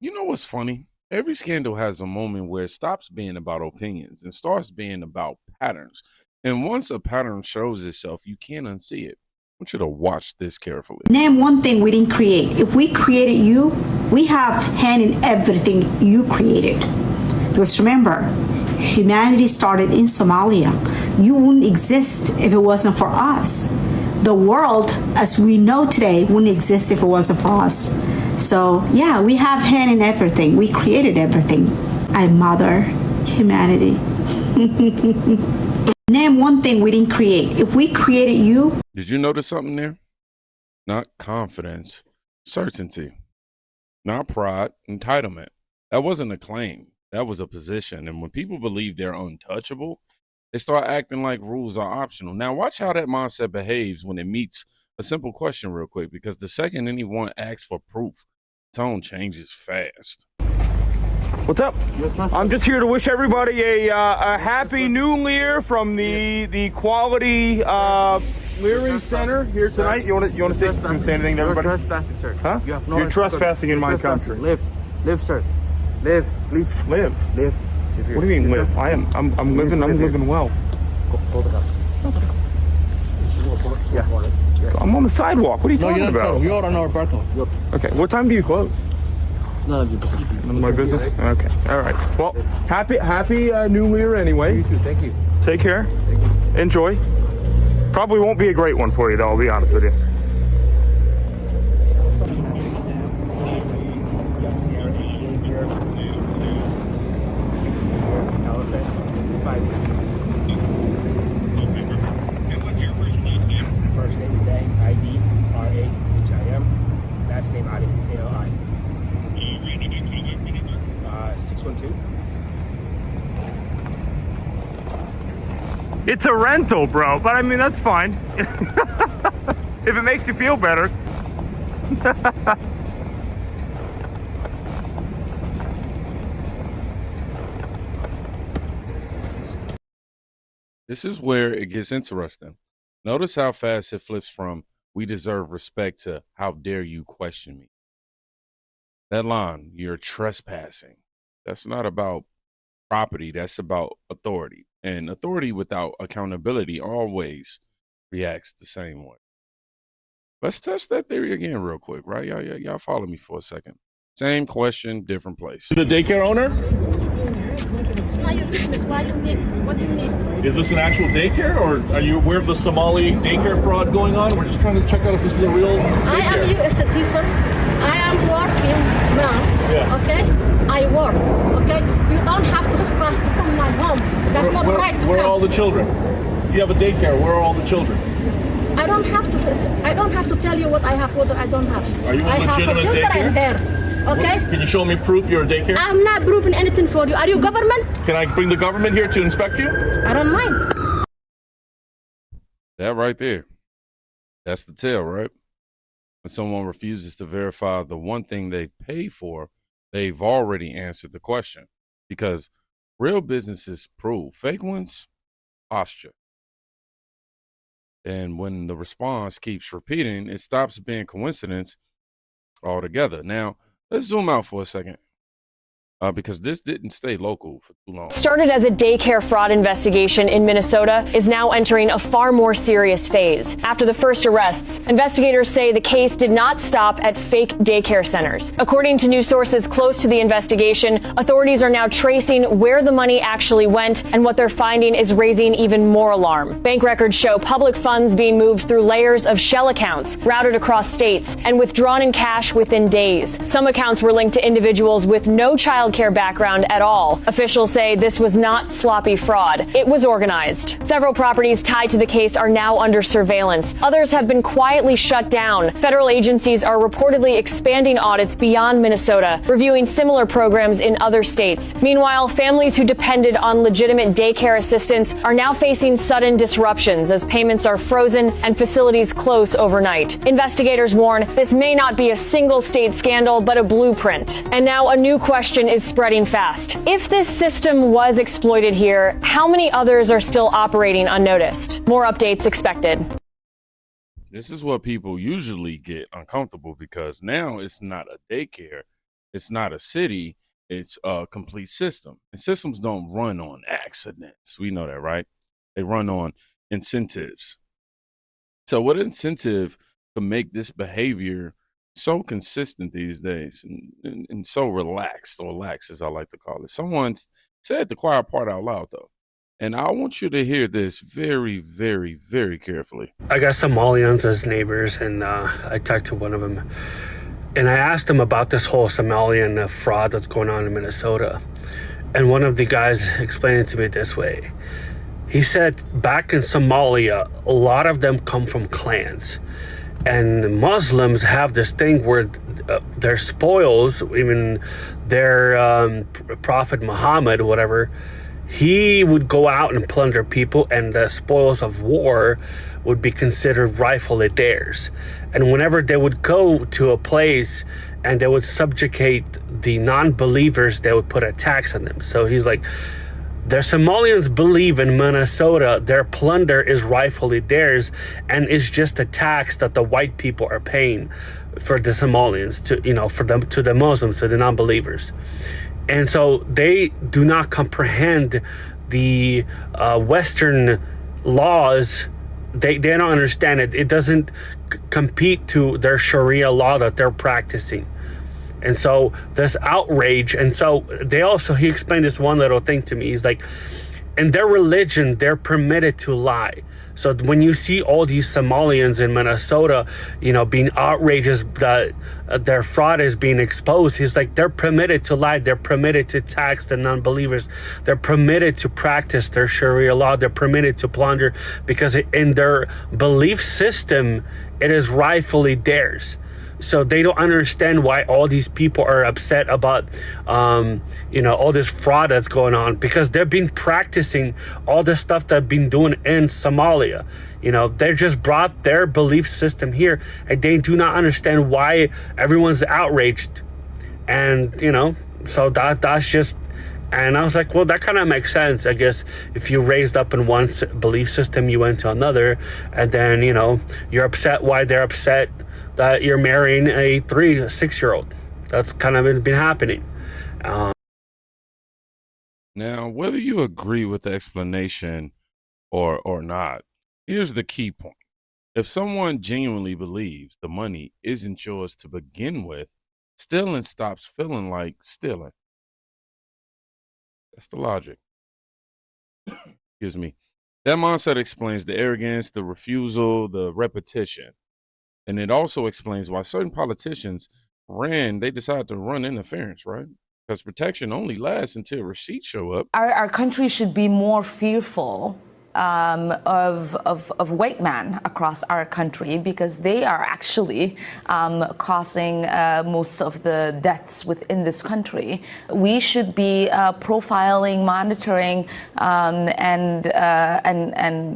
You know what's funny? Every scandal has a moment where it stops being about opinions and starts being about patterns. And once a pattern shows itself, you can't unsee it. I want you to watch this carefully. Name one thing we didn't create. If we created you, we have hand in everything you created. Because remember, humanity started in Somalia. You wouldn't exist if it wasn't for us. The world, as we know today, wouldn't exist if it wasn't for us. So yeah, we have hand in everything. We created everything. I mother humanity. Name one thing we didn't create. If we created you. Did you notice something there? Not confidence, certainty. Not pride, entitlement. That wasn't a claim. That was a position. And when people believe they're untouchable, they start acting like rules are optional. Now watch how that mindset behaves when it meets a simple question real quick, because the second anyone asks for proof, tone changes fast. What's up? I'm just here to wish everybody a happy new year from the Quality Leering Center here tonight. You want to say anything to everybody? You're trespassing, sir. Huh? You have no You're trespassing in my country. Live, sir. Live, please. Live. What do you mean live? I'm living well. Hold it up. Okay. Yeah. I'm on the sidewalk. What are you talking about? We are on our balcony. Okay. What time do you close? None of your business. None of my business? Okay. All right. Well, happy New Year anyway. You too. Thank you. Take care. Thank you. Enjoy. Probably won't be a great one for you, though, I'll be honest with you. First name Day, ID, R-A-H-I-M. Last name Ali, A-L-I. 612. It's a rental, bro, but I mean, that's fine. If it makes you feel better. This is where it gets interesting. Notice how fast it flips from "we deserve respect" to "how dare you question me." That line, "you're trespassing," that's not about property, that's about authority. And authority without accountability always reacts the same way. Let's test that theory again real quick, right? Y'all follow me for a second. Same question, different place. The daycare owner? It's not your business. Why you need? What do you need? Is this an actual daycare, or are you aware of the Somali daycare fraud going on? We're just trying to check out if this is a real daycare. I am U.S. citizen. I am working now. Yeah. Okay? I work. Okay? You don't have to trespass to come my home. That's not right to Where are come. all the children? If you have a daycare, where are all the children? I don't have to tell you what I have, what I don't have. Are you a I have legitimate children daycare? there. Okay? Can you show me proof you're a daycare? I'm not proving anything for you. Are you government? Can I bring the government here to inspect you? I don't mind. That right there, that's the tell, right? When someone refuses to verify the one thing they've paid for, they've already answered the question. Because real businesses prove, fake ones, posture. And when the response keeps repeating, it stops being coincidence altogether. Now, let's zoom out for a second. Because this didn't stay local for too long. Started as a daycare fraud investigation in Minnesota, is now entering a far more serious phase. After the first arrests, investigators say the case did not stop at fake daycare centers. According to news sources close to the investigation, authorities are now tracing where the money actually went, and what they're finding is raising even more alarm. Bank records show public funds being moved through layers of shell accounts routed across states and withdrawn in cash within days. Some accounts were linked to individuals with no child care background at all. Officials say this was not sloppy fraud. It was organized. Several properties tied to the case are now under surveillance. Others have been quietly shut down. Federal agencies are reportedly expanding audits beyond Minnesota, reviewing similar programs in other states. Meanwhile, families who depended on legitimate daycare assistance are now facing sudden disruptions as payments are frozen and facilities close overnight. Investigators warn this may not be a single state scandal, but a blueprint. And now a new question is spreading fast. If this system was exploited here, how many others are still operating unnoticed? More updates expected. This is what people usually get uncomfortable, because now it's not a daycare, It's not a city, it's a complete system. And systems don't run on accidents. We know that, right? They run on incentives. So what incentive to make this behavior so consistent these days and so relaxed, or lax as I like to call it? Someone said the quiet part out loud though. And I want you to hear this very, very, very carefully. I got Somalians as neighbors, and I talked to one of them. And I asked him about this whole Somalian fraud that's going on in Minnesota. And one of the guys explained it to me this way. He said back in Somalia, a lot of them come from clans. And Muslims have this thing where their spoils, even their Prophet Muhammad, whatever, he would go out and plunder people, and the spoils of war would be considered rightfully theirs. And whenever they would go to a place and they would subjugate the non-believers, they would put a tax on them. So he's like, the Somalians believe in Minnesota, their plunder is rightfully theirs, and it's just a tax that the white people are paying for the Somalians, to the Muslims, to the non-believers. And so they do not comprehend the Western laws. They don't understand it. It doesn't compete to their Sharia law that they're practicing. And so there's outrage. And so he explained this one little thing to me. He's like, in their religion, they're permitted to lie. So when you see all these Somalians in Minnesota, being outrageous that their fraud is being exposed, he's like, they're permitted to lie. They're permitted to tax the non-believers. They're permitted to practice their Sharia law. They're permitted to plunder because in their belief system, it is rightfully theirs. So they don't understand why all these people are upset about, all this fraud that's going on, because they've been practicing all this stuff they've been doing in Somalia. They just brought their belief system here, and they do not understand why everyone's outraged. And, so that's just, and I was like, well, that kind of makes sense. I guess if you raised up in one belief system, you went to another, and then, you're upset why they're upset that you're marrying a 6-year-old. That's kind of been happening. Now, whether you agree with the explanation or not, here's the key point. If someone genuinely believes the money isn't yours to begin with, stealing stops feeling like stealing. That's the logic. Excuse me. That mindset explains the arrogance, the refusal, the repetition. And it also explains why certain politicians they decided to run interference, right? Because protection only lasts until receipts show up. Our country should be more fearful of white men across our country, because they are actually causing most of the deaths within this country. We should be profiling, monitoring, and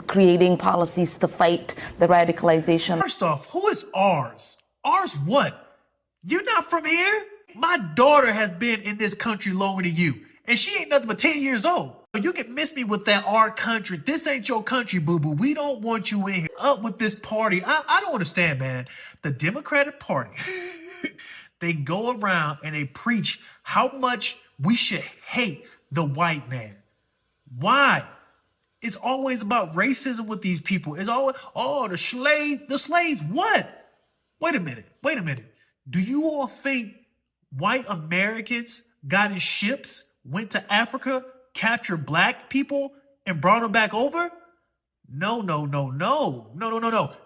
creating policies to fight the radicalization. First off, who is ours? Ours what? You're not from here? My daughter has been in this country longer than you, and she ain't nothing but 10 years old. You can miss me with that our country. This ain't your country, boo-boo. We don't want you in here. Up with this party. I don't understand, man. The Democratic Party, they go around and they preach how much we should hate the white man. Why? It's always about racism with these people. It's always, the slaves, what? Wait a minute. Do you all think white Americans got in ships, went to Africa, captured black people, and brought them back over? No.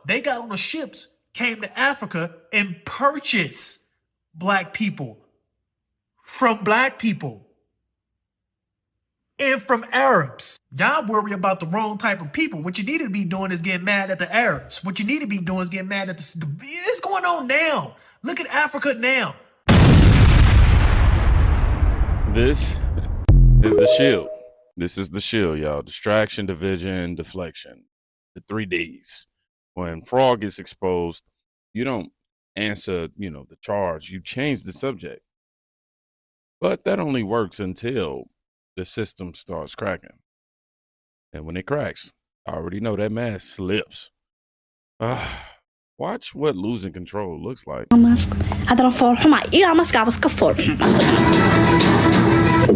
They got on the ships, came to Africa, and purchased black people from black people and from Arabs. Y'all worry about the wrong type of people. What you need to be doing is getting mad at the Arabs. What you need to be doing is getting mad at it's going on now. Look at Africa now. This is the shield. This is the shield, y'all. Distraction, division, deflection. The 3 Ds. When fraud gets exposed, you don't answer, the charge. You change the subject. But that only works until the system starts cracking. And when it cracks, I already know that mask slips. Why Watch what losing control looks like. And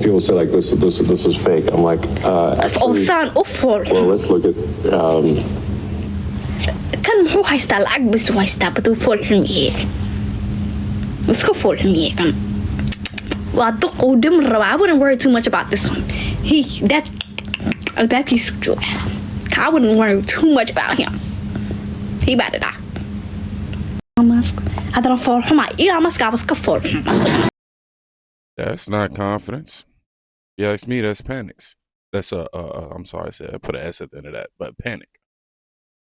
people say like this is fake. I'm like, actually, well, let's look at. Kan muxuu haystaa lacag bas u haystaa baduu fool xun yahay iska fool xun yahay kan waa duqow dim raba. I wouldn't worry too much about this one. That albaabkiisa jooga. I wouldn't worry too much about him. He better die. Hadana fool xuma ila maska iska fool xun. That's not confidence. Yeah, it's me. That's panics. That's I'm sorry, I put an S at the end of that, but panic.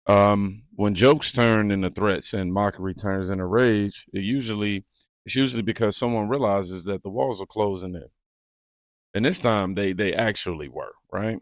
When jokes turn into threats and mockery turns into rage, it's usually because someone realizes that the walls are closing in. And this time they actually were, right?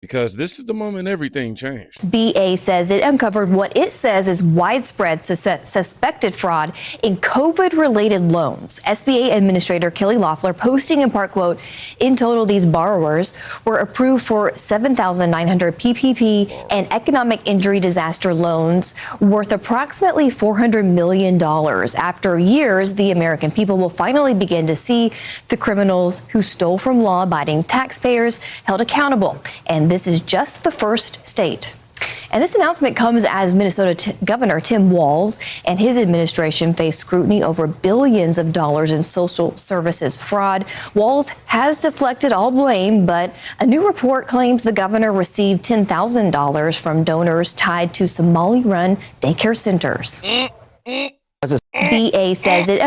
Because this is the moment everything changed. BA says it uncovered what it says is widespread suspected fraud in COVID-related loans. SBA Administrator Kelly Loeffler posting in part, quote, in total, these borrowers were approved for 7,900 PPP and economic injury disaster loans worth approximately $400 million. After years, the American people will finally begin to see the criminals who stole from law-abiding taxpayers held accountable. And this is just the first state. And this announcement comes as Minnesota Governor Tim Walz and his administration face scrutiny over billions of dollars in social services fraud. Walz has deflected all blame, but a new report claims the governor received $10,000 from donors tied to Somali-run daycare centers. BA says it.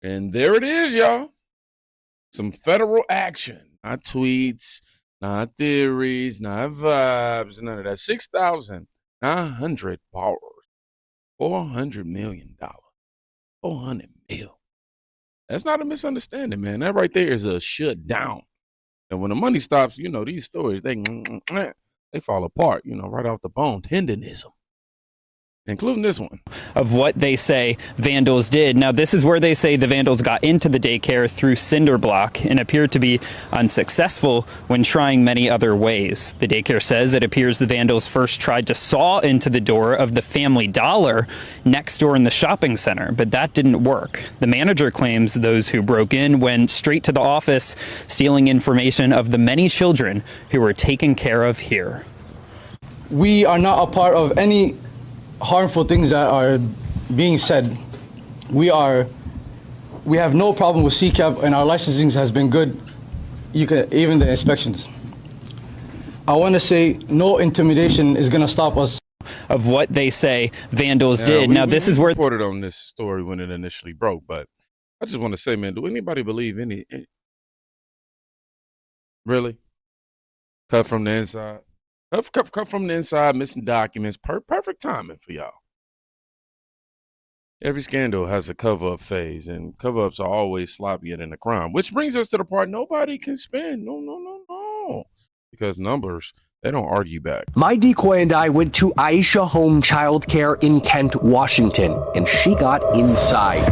And there it is, y'all. Some federal action, not tweets, not theories, not vibes, none of that. 6,900 borrowers, $400 million, 400 mil. That's not a misunderstanding, man. That right there is a shut down. And when the money stops, you know, these stories, they fall apart, you know, right off the bone. Tendonism. Including this one. Of what they say vandals did. Now, this is where they say the vandals got into the daycare through cinder block and appeared to be unsuccessful when trying many other ways. The daycare says it appears the vandals first tried to saw into the door of the Family Dollar next door in the shopping center, but that didn't work. The manager claims those who broke in went straight to the office, stealing information of the many children who were taken care of here. We are not a part of any harmful things that are being said. We have no problem with CCAP, and our licensing has been good. Even the inspections. I want to say no intimidation is going to stop us. Of what they say vandals did. Now, this is where reported on this story when it initially broke, but I just want to say, man, do anybody believe any really? Cut from the inside. Cut from the inside, missing documents. Perfect timing for y'all. Every scandal has a cover-up phase, and cover-ups are always sloppier than the crime, which brings us to the part nobody can spend. No. Because numbers, they don't argue back. My decoy and I went to Aisha Home Child Care in Kent, Washington, and she got inside.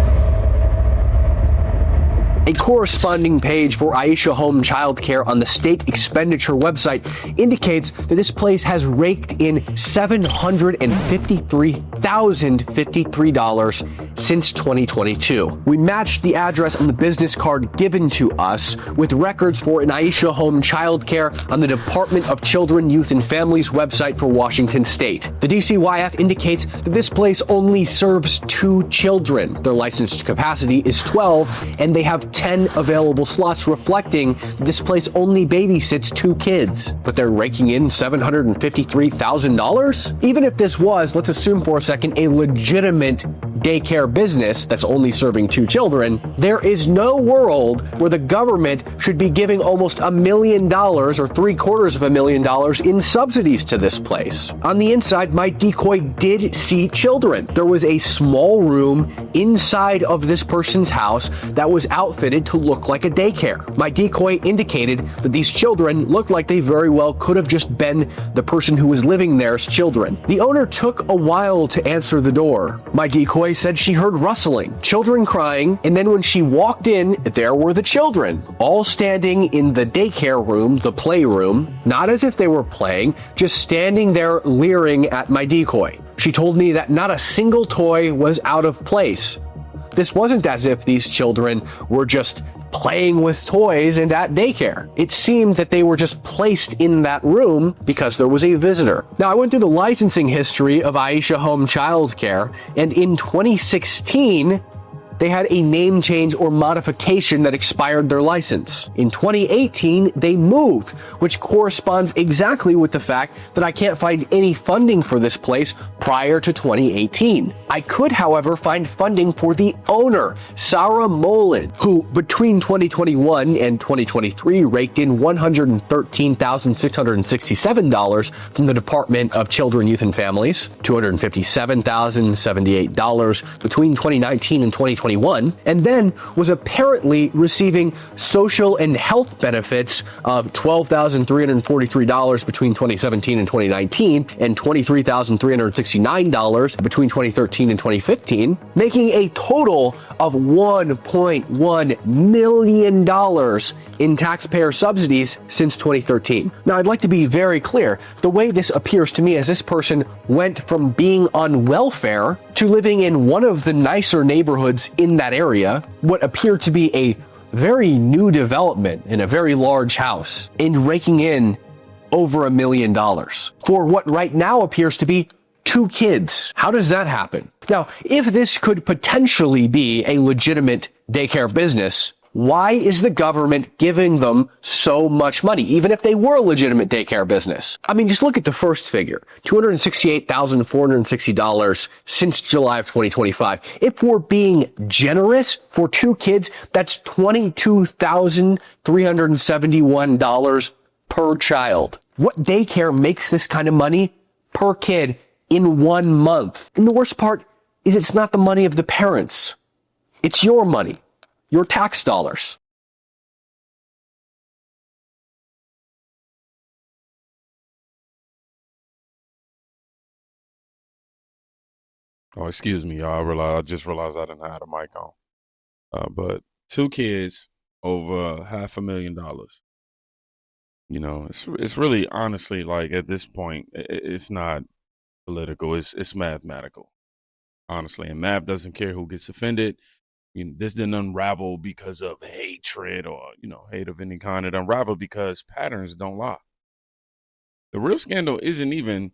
A corresponding page for Aisha Home Child Care on the state expenditure website indicates that this place has raked in $753,053 since 2022. We matched the address on the business card given to us with records for an Aisha Home Child Care on the Department of Children, Youth, and Families website for Washington State. The DCYF indicates that this place only serves 2 children. Their licensed capacity is 12, and they have 10 available slots, reflecting that this place only babysits 2 kids. But they're raking in $753,000? Even if this was, let's assume for a second, a legitimate daycare business that's only serving 2 children, there is no world where the government should be giving almost $1 million or $750,000 in subsidies to this place. On the inside, my decoy did see children. There was a small room inside of this person's house that was outfitted to look like a daycare. My decoy indicated that these children looked like they very well could have just been the person who was living there's children. The owner took a while to answer the door. My decoy said she heard rustling, children crying, and then when she walked in, there were the children, all standing in the daycare room, the playroom, not as if they were playing, just standing there leering at my decoy. She told me that not a single toy was out of place. This wasn't as if these children were just playing with toys and at daycare. It seemed that they were just placed in that room because there was a visitor. Now, I went through the licensing history of Aisha Home Child Care, and in 2016, they had a name change or modification that expired their license. In 2018, they moved, which corresponds exactly with the fact that I can't find any funding for this place prior to 2018. I could, however, find funding for the owner, Sarah Molin, who between 2021 and 2023 raked in $113,667 from the Department of Children, Youth, and Families, $257,078 between 2019 and 2021, and then was apparently receiving social and health benefits of $12,343 between 2017 and 2019, and $23,369 between 2013 and 2015, making a total of $1.1 million in taxpayer subsidies since 2013. Now, I'd like to be very clear. The way this appears to me is this person went from being on welfare to living in one of the nicer neighborhoods in that area, what appeared to be a very new development in a very large house, and raking in over $1 million for what right now appears to be 2 kids. How does that happen? Now, if this could potentially be a legitimate daycare business, why is the government giving them so much money, even if they were a legitimate daycare business? I mean, just look at the first figure, $268,460 since July of 2025. If we're being generous for 2 kids, that's $22,371 per child. What daycare makes this kind of money per kid in 1 month? And the worst part is it's not the money of the parents. It's your money. Your tax dollars. Oh, excuse me, y'all. I just realized I didn't have the mic on. But 2 kids over $500,000. You know, it's really honestly, like, at this point, it's not political. It's mathematical, honestly. And math doesn't care who gets offended. You know, this didn't unravel because of hatred or, hate of any kind. It unraveled because patterns don't lie. The real scandal isn't even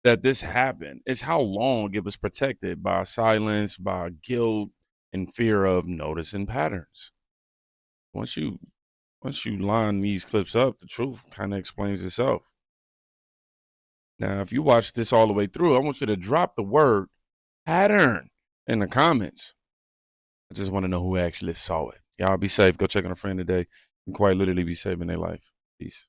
that this happened. It's how long it was protected by silence, by guilt, and fear of noticing patterns. Once you line these clips up, the truth kind of explains itself. Now, if you watch this all the way through, I want you to drop the word pattern in the comments. I just want to know who actually saw it. Y'all be safe. Go check on a friend today and quite literally be saving their life. Peace.